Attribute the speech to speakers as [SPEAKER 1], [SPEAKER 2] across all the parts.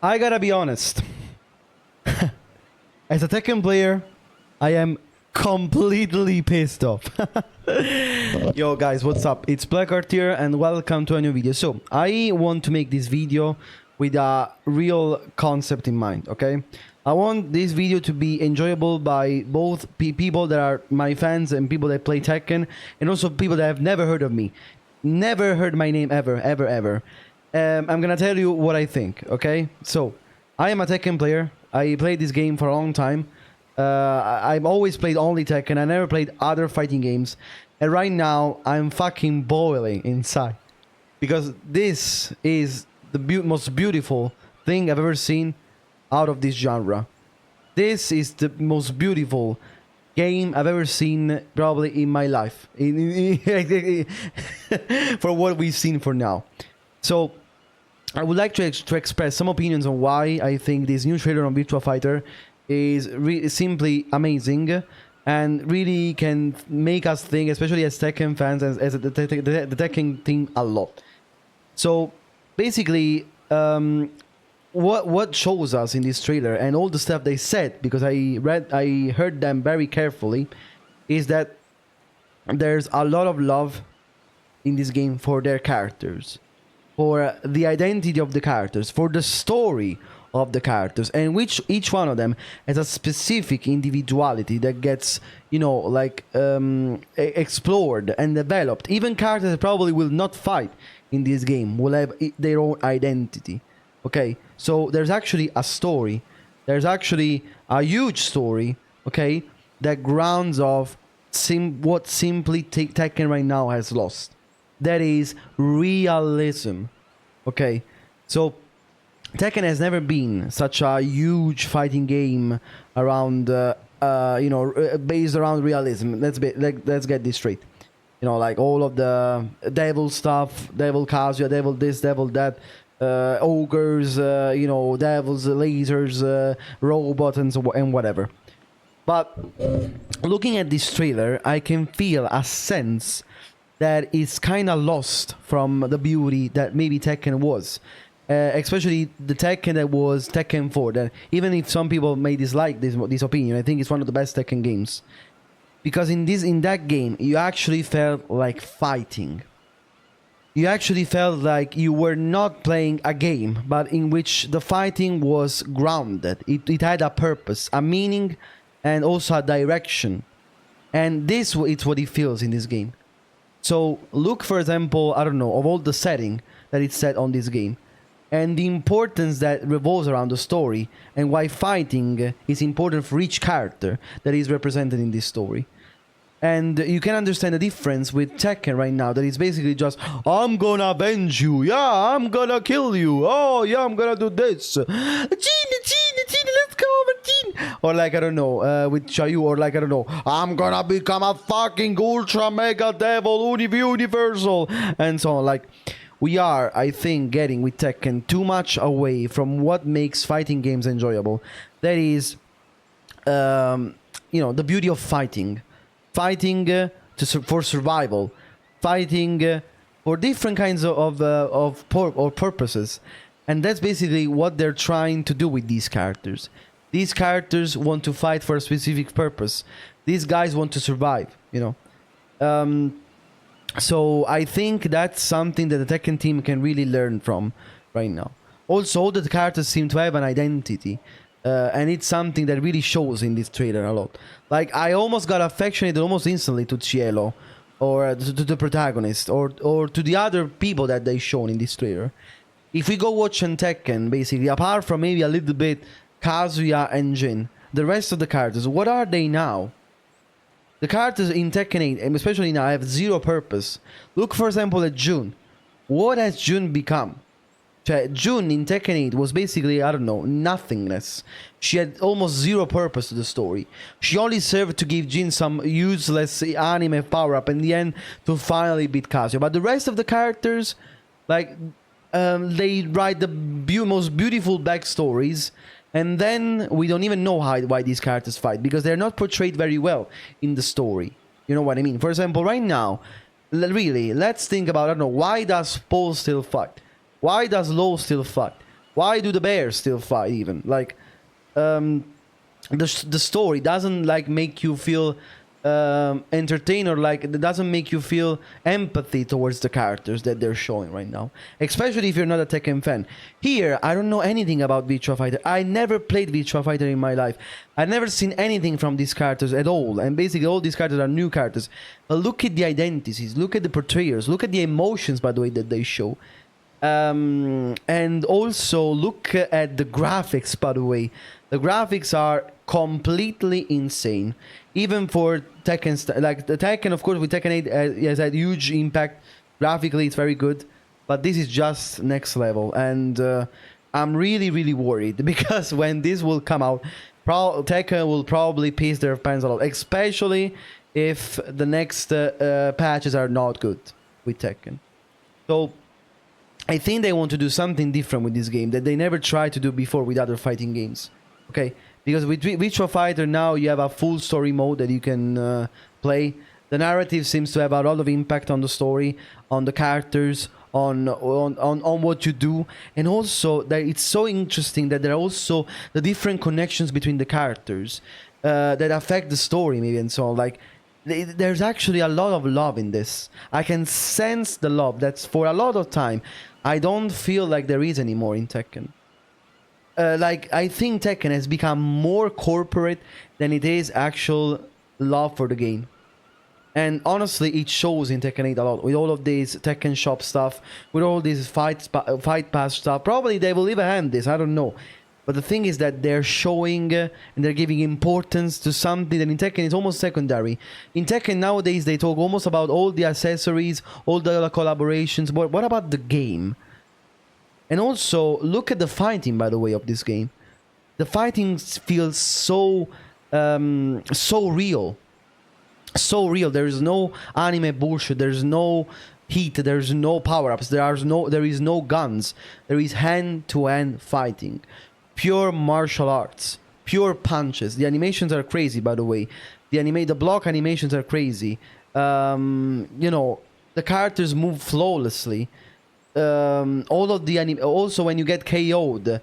[SPEAKER 1] I gotta be honest. As a Tekken player, I am completely pissed off. Yo guys, what's up? It's Blackheart here and welcome to a new video. So, I want to make this video with a real concept in mind, okay? I want this video to be enjoyable by both people that are my fans and people that play Tekken, and also people that have never heard of me. Never heard my name ever. I'm gonna tell you what I think, okay? So, I am a Tekken player. I played this game for a long time. I've always played only Tekken. I never played other fighting games. And right now, I'm fucking boiling inside. Because this is the most beautiful thing I've ever seen out of this genre. This is the most beautiful game I've ever seen probably in my life. For what we've seen for now. So, I would like to express some opinions on why I think this new trailer on Virtua Fighter is simply amazing and really can make us think, especially as Tekken fans, as the Tekken team, a lot. So basically, what shows us in this trailer and all the stuff they said, because I heard them very carefully, is that there's a lot of love in this game for their characters, for the identity of the characters, for the story of the characters, and which each one of them has a specific individuality that gets, you know, like explored and developed. Even characters that probably will not fight in this game will have their own identity. Okay, so there's actually a story. There's actually a huge story, okay, that grounds of what simply Tekken right now has lost. That is realism. Okay, so Tekken has never been such a huge fighting game around, you know, based around realism. Let's get this straight. You know, like all of the devil stuff, devil Kazuya, devil this, devil that, ogres, you know, devils, lasers, robots, and whatever. But looking at this trailer, I can feel a sense that is kind of lost from the beauty that maybe Tekken was. Especially the Tekken that was Tekken 4. That even if some people may dislike this opinion, I think it's one of the best Tekken games. Because in that game, you actually felt like fighting. You actually felt like you were not playing a game, but in which the fighting was grounded. It had a purpose, a meaning, and also a direction. And this is what it feels in this game. So look, for example, I don't know, of all the setting that it's set on this game, and the importance that revolves around the story, and why fighting is important for each character that is represented in this story. And you can understand the difference with Tekken right now, that is basically just, I'm gonna avenge you, yeah, I'm gonna kill you, oh yeah, I'm gonna do this, Gene, let's come over, Gene. Or like, I don't know, with Chayu, or like, I don't know, I'm gonna become a fucking ultra mega devil universal, and so on. Like, we are, I think, getting with Tekken too much away from what makes fighting games enjoyable. That is, you know, the beauty of fighting. Fighting for survival, fighting for different kinds of purposes, and that's basically what they're trying to do with these characters. These characters want to fight for a specific purpose. These guys want to survive, you know. So I think that's something that the Tekken team can really learn from right now. Also, all the characters seem to have an identity. And it's something that really shows in this trailer a lot. Like, I almost got affectionated almost instantly to Cielo, or to the protagonist, or to the other people that they shown in this trailer. If we go watch on Tekken, basically, apart from maybe a little bit Kazuya and Jin, the rest of the characters, what are they now? The characters in Tekken 8, and especially now, have zero purpose. Look, for example, at Jun. What has Jun become? Jun in Tekken 8 was basically, I don't know, nothingness. She had almost zero purpose to the story. She only served to give Jin some useless anime power-up in the end to finally beat Kazuya. But the rest of the characters, like, they write the most beautiful backstories, and then we don't even know why these characters fight, because they're not portrayed very well in the story. You know what I mean? For example, right now, really, let's think about, I don't know, why does Paul still fight? Why does Lo still fight? Why do the bears still fight even? Like, the story doesn't like make you feel entertained, or like it doesn't make you feel empathy towards the characters that they're showing right now, especially if you're not a Tekken fan. Here I don't know anything about Virtua Fighter. I never played Virtua Fighter in my life. I've never seen anything from these characters at all, and basically all these characters are new characters. But look at the identities, look at the portrayers, look at the emotions, by the way, that they show. And also look at the graphics, by the way. The graphics are completely insane. Even for Tekken, like the Tekken, of course, with Tekken 8 has had huge impact. Graphically, it's very good. But this is just next level. And I'm really, really worried. Because when this will come out, Tekken will probably piss their pants a lot. Especially if the next patches are not good with Tekken. So I think they want to do something different with this game that they never tried to do before with other fighting games. Okay, because with Virtua Fighter now you have a full story mode that you can play. The narrative seems to have a lot of impact on the story, on the characters, on what you do, and also that it's so interesting that there are also the different connections between the characters that affect the story, maybe, and so on. Like, there's actually a lot of love in this. I can sense the love that's for a lot of time. I don't feel like there is anymore in Tekken. Like, I think Tekken has become more corporate than it is actual love for the game. And honestly, it shows in Tekken 8 a lot. With all of this Tekken Shop stuff, with all this Fight Pass stuff. Probably they will leave a hand this, I don't know. But the thing is that they're showing and they're giving importance to something that in Tekken is almost secondary. In Tekken nowadays, they talk almost about all the accessories, all the collaborations. But what about the game? And also, look at the fighting, by the way, of this game. The fighting feels so, so real. So real. There is no anime bullshit. There's no heat. There's no power-ups. There is no guns. There is hand-to-hand fighting. Pure martial arts. Pure punches. The animations are crazy, by the way. The block animations are crazy. You know, the characters move flawlessly. All of the also when you get KO'd,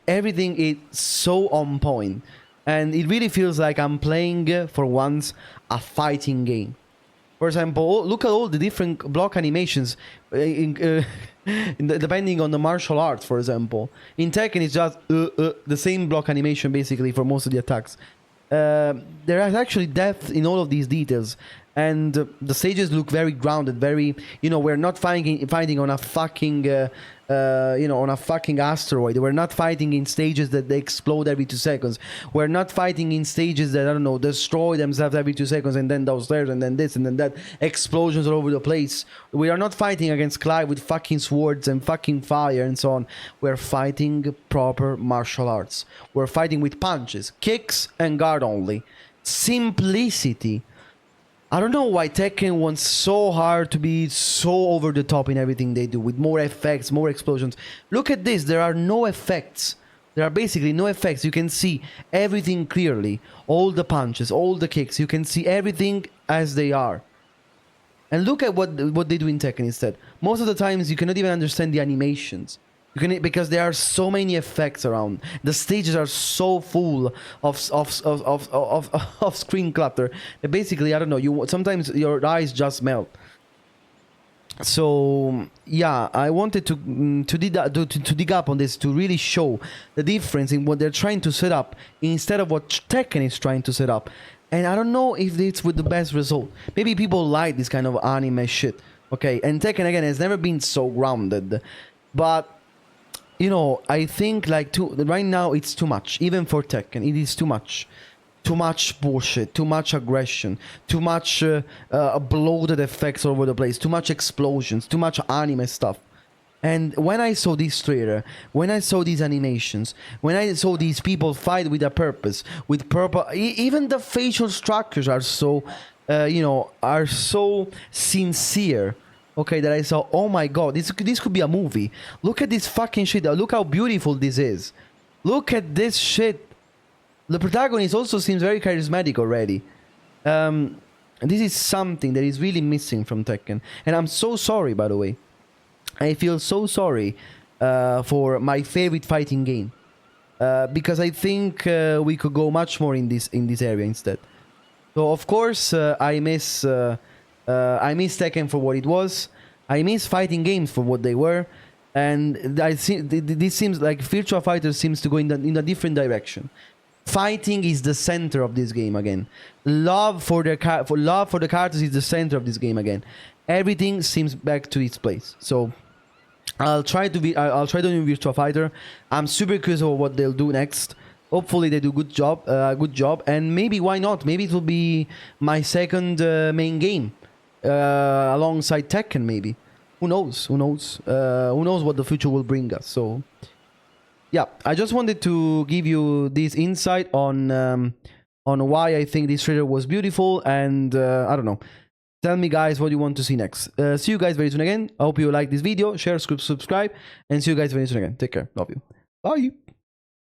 [SPEAKER 1] everything is so on point, and it really feels like I'm playing for once a fighting game. For example, look at all the different block animations, depending on the martial arts. For example, in Tekken it's just the same block animation basically for most of the attacks. There is actually depth in all of these details. And the stages look very grounded, very, you know, we're not fighting on a fucking, on a fucking asteroid. We're not fighting in stages that they explode every 2 seconds. We're not fighting in stages that, I don't know, destroy themselves every 2 seconds, and then downstairs, and then this, and then that. Explosions all over the place. We are not fighting against Clive with fucking swords and fucking fire and so on. We're fighting proper martial arts. We're fighting with punches, kicks, and guard only. Simplicity. I don't know why Tekken wants so hard to be so over the top in everything they do, with more effects, more explosions. Look at this, there are no effects. There are basically no effects. You can see everything clearly. All the punches, all the kicks. You can see everything as they are. And look at what they do in Tekken instead. Most of the times you cannot even understand the animations. Because there are so many effects around. The stages are so full of screen clutter that basically, I don't know, sometimes your eyes just melt. So yeah, I wanted to dig up on this to really show the difference in what they're trying to set up instead of what Tekken is trying to set up. And I don't know if it's with the best result. Maybe people like this kind of anime shit. Okay, and Tekken again has never been so grounded, but you know, I think like right now it's too much. Even for Tekken, it is too much. Too much bullshit, too much aggression, too much bloated effects all over the place, too much explosions, too much anime stuff. And when I saw this trailer, when I saw these animations, when I saw these people fight with a purpose, with purpose, even the facial structures are so, are so sincere. Okay, that I saw, oh my god, this could be a movie. Look at this fucking shit. Look how beautiful this is. Look at this shit. The protagonist also seems very charismatic already. This is something that is really missing from Tekken. And I'm so sorry, by the way. I feel so sorry for my favorite fighting game. Because I think we could go much more in this area instead. So of course I miss Tekken for what it was. I miss fighting games for what they were, and I see this seems like Virtua Fighter seems to go in a different direction. Fighting is the center of this game again. Love for the characters is the center of this game again. Everything seems back to its place. So I'll try to do Virtua Fighter. I'm super curious about what they'll do next. Hopefully they do good job, and maybe why not? Maybe it will be my second main game alongside Tekken. Maybe, who knows? Who knows? Who knows what the future will bring us? So, yeah, I just wanted to give you this insight on why I think this trailer was beautiful, and I don't know. Tell me, guys, what you want to see next. See you guys very soon again. I hope you like this video. Share, subscribe, and see you guys very soon again. Take care. Love you. Bye.